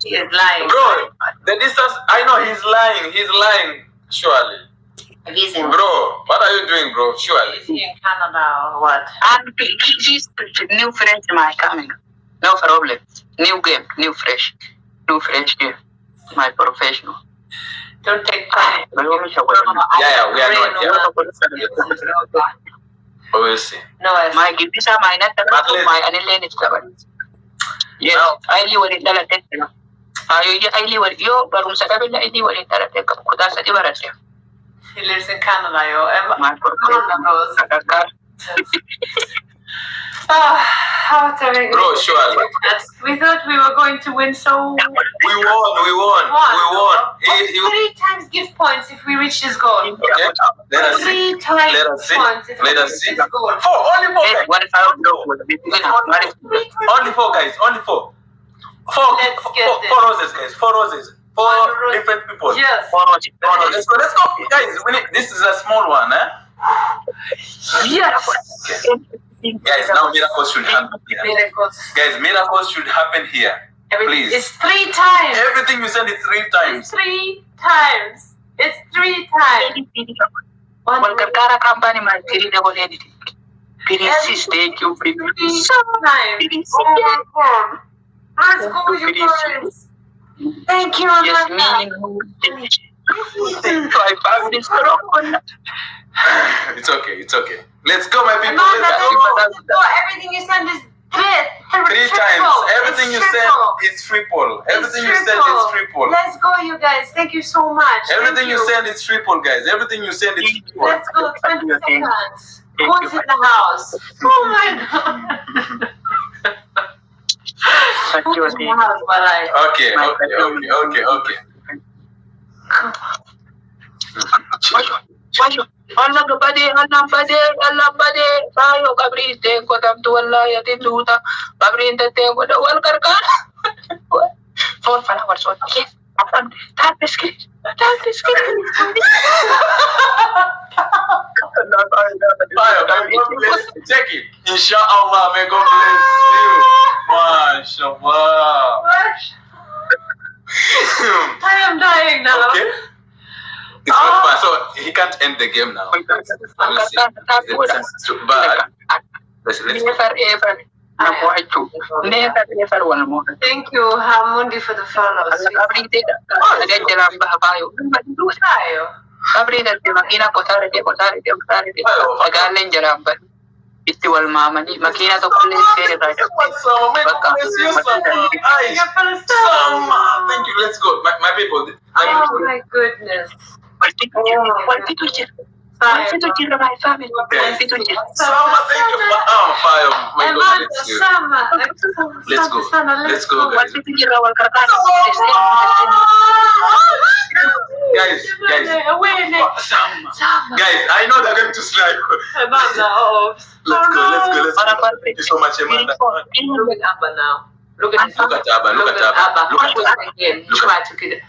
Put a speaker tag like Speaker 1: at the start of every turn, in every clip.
Speaker 1: He is lying.
Speaker 2: Bro, the distance, I know he's lying. He's lying, surely. Bro, what are you doing, bro? Surely.
Speaker 1: Is he in Canada or what?
Speaker 3: He's new fresh my coming. No problem. New game, new fresh game. My professional.
Speaker 1: Don't take time.
Speaker 2: Yeah, we are not. Yeah. We will see.
Speaker 1: No,
Speaker 3: My gibisa my not my anilene is covered. Yes, I live in Dalatek. I live with you, but on Saturday, I live in Dalatek. That's a difference.
Speaker 1: he lives in Canada, yo.
Speaker 3: My professional.
Speaker 1: How terrible.
Speaker 2: Bro, surely.
Speaker 1: We thought we were going to win, so
Speaker 2: We won.
Speaker 1: Three times gift points if we reach this goal.
Speaker 2: Okay. Let us see.
Speaker 1: Three times
Speaker 2: Let us see.
Speaker 1: points if we
Speaker 2: Let us
Speaker 1: reach
Speaker 2: see.
Speaker 1: this goal.
Speaker 2: Only four guys.
Speaker 3: What if I don't know what
Speaker 2: Only four guys. Only four.
Speaker 1: Let's get this.
Speaker 2: Four roses, guys. Four roses. Four
Speaker 1: One rose.
Speaker 2: different people.
Speaker 1: Yes.
Speaker 2: Let's go, guys. This is a small one, eh?
Speaker 1: Yes.
Speaker 2: Guys, now miracles should happen here.
Speaker 1: Miracles.
Speaker 2: Guys, miracles should happen here. Please.
Speaker 1: It's 3 times.
Speaker 2: Everything you send is 3 times.
Speaker 1: It's 3 times. It's 3 times.
Speaker 3: Walkarkara company my three double editing. Please thank you.
Speaker 1: Times. Oh my God. Let's go, you guys. Thank you,
Speaker 3: Yes,
Speaker 1: Amanda.
Speaker 3: my family is broken.
Speaker 2: It's okay. Let's go, my people.
Speaker 1: Amanda,
Speaker 2: Let's go.
Speaker 1: no, everything you send is 3
Speaker 2: 3 times. Everything you send is triple. Everything you send is triple.
Speaker 1: Let's go, you guys. Thank you so much.
Speaker 2: Everything you send is triple, guys. Everything you send is triple.
Speaker 1: Let's go. 20 seconds. Who's in the house? Oh my God. Who's in the house, Malay?
Speaker 2: Okay.
Speaker 3: Allah bade bayo kabri te ko tam tu Allah ya te duta kabri te ko da wal kar for followers so okay apan tap screen
Speaker 2: Check it. Inshallah, may God bless you. Mashallah.
Speaker 1: I am dying now.
Speaker 2: Okay. It's not fun. So he can't end the game now. Let's see. But let's
Speaker 3: never one more.
Speaker 1: Thank you, Hamundi, for the follows.
Speaker 3: Kabri da makina kotare agalen jaramba isti wal mamani makina to kulle sere right
Speaker 2: thank you. Let's go, my people.
Speaker 1: Oh my goodness.
Speaker 3: What did you do? My family.
Speaker 2: Sama, thank you. Fire. My God, let's go. Let's go, guys. Guys, I know they're going to slide. Let's go. Thank you so much, Amanda.
Speaker 1: Look at Abba now. Look at Abba.
Speaker 2: Look at Abba.
Speaker 1: Look at again. Try to get it.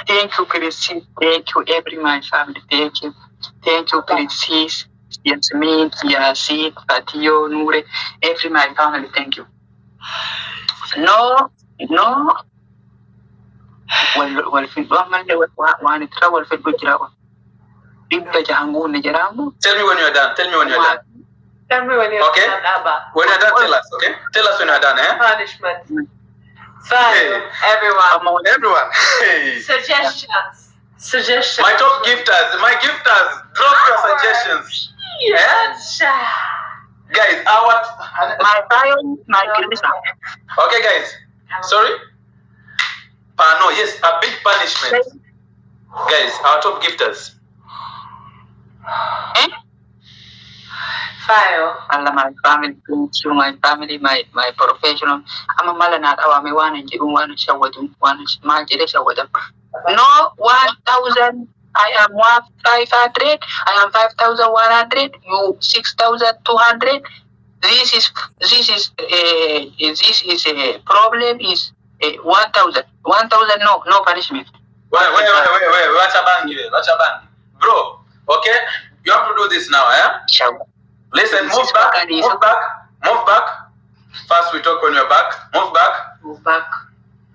Speaker 3: Thank you, Christine. Thank you, every my family. Thank you, Princess, Yasmin, Yasin, Fatio, Nure, every my family. Thank you. No. Well,
Speaker 2: Tell me when you're done.
Speaker 1: Tell me when you're
Speaker 2: Okay.
Speaker 1: done, Abba.
Speaker 2: When you're done, tell us, okay? Tell us when you're done, eh?
Speaker 1: Punishment. Fine.
Speaker 2: Hey.
Speaker 1: Everyone.
Speaker 2: Hey.
Speaker 1: Suggestions.
Speaker 2: My top gifters, drop your suggestions.
Speaker 1: Yes.
Speaker 2: Guys, okay, guys. Sorry? No, yes, a big punishment. Guys, our top gifters.
Speaker 1: File.
Speaker 3: Allah, my family, thank you, my family, my professional. I'm a malanat, our me one and you one shawadum, one small shawadum. No, 1,000. I am 1,500. I am 5,100. You 6,200. This is a problem. Is 1,000. 1,000. No punishment.
Speaker 2: Wait. Watch a bang. Bro, okay? You have to do this now, eh?
Speaker 3: Sure.
Speaker 2: Listen, move back. First we talk when you're back. Move back.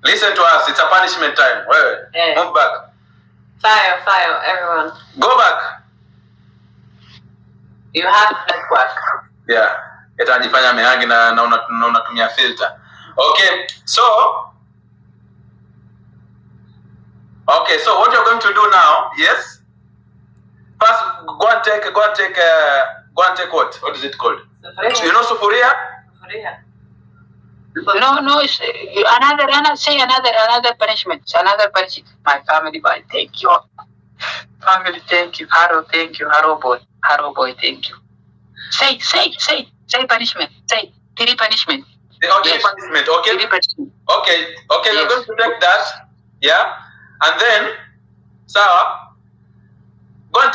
Speaker 2: Listen to us. It's a punishment time. Wait. Move back.
Speaker 1: File, everyone.
Speaker 2: Go back.
Speaker 1: You have network.
Speaker 2: Yeah. Itajifanya mehangi na unatumia filter. Okay. So what you're going to do now, yes? First, go and take what? What is it called?
Speaker 1: Sufuria.
Speaker 2: You know sufuria?
Speaker 1: Sufuria.
Speaker 3: No, it's another punishment. It's another punishment. My family, boy, thank you. Family, thank you. Haro, thank you. Haro boy, thank you. Say punishment. Say 3 punishment.
Speaker 2: Okay,
Speaker 3: Yes.
Speaker 2: punishment. Okay.
Speaker 3: 3 punishment.
Speaker 2: Okay.
Speaker 3: Yes.
Speaker 2: You're going to take that. Yeah? And then, Sawa, go and take